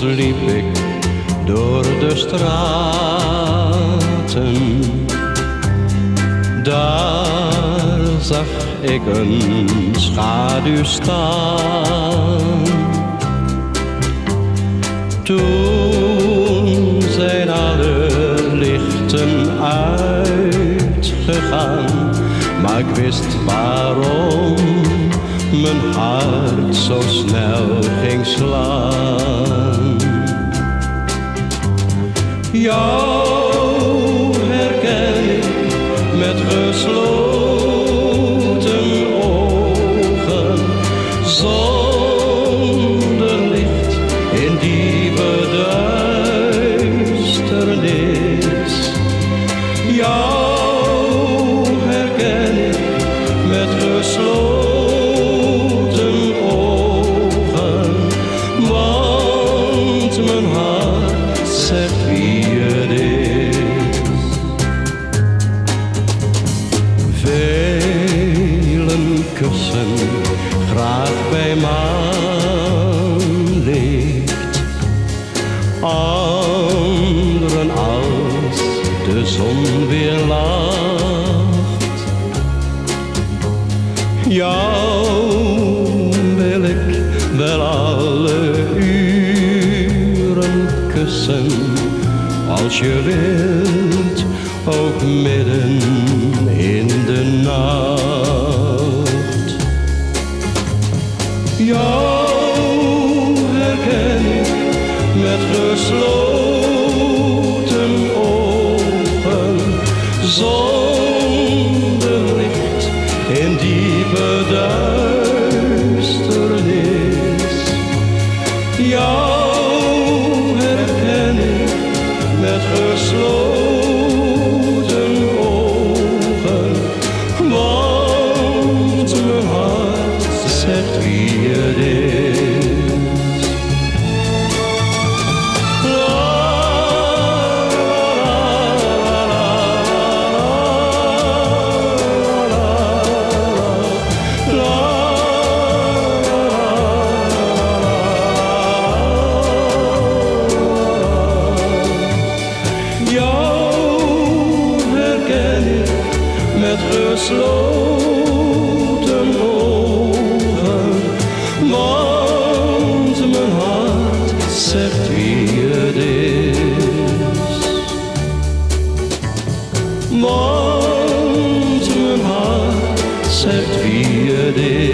liep ik door de straten. Daar zag ik een schaduw staan. Toen zijn alle lichten uitgegaan, maar ik wist waarom mijn hart zo snel ging slaan. Jou herken ik met gesloten ogen, zonder licht in diepe duisternis. Jou herken ik met gesloten ogen, want mijn hart zegt wie het is. Velen kussen graag bij maanlicht, anderen als de zon weer lacht. Jou wil ik wel alle uren kussen, als je wilt, ook midden in de nacht. Jou herken ik met gesloten ogen, zonder licht in diepe duisternis. Jou herken ik met gesloten ogen, want mijn hart zegt wie het is. Met gesloten ogen, want mijn hart zegt wie het is. Want mijn hart zegt wie het is.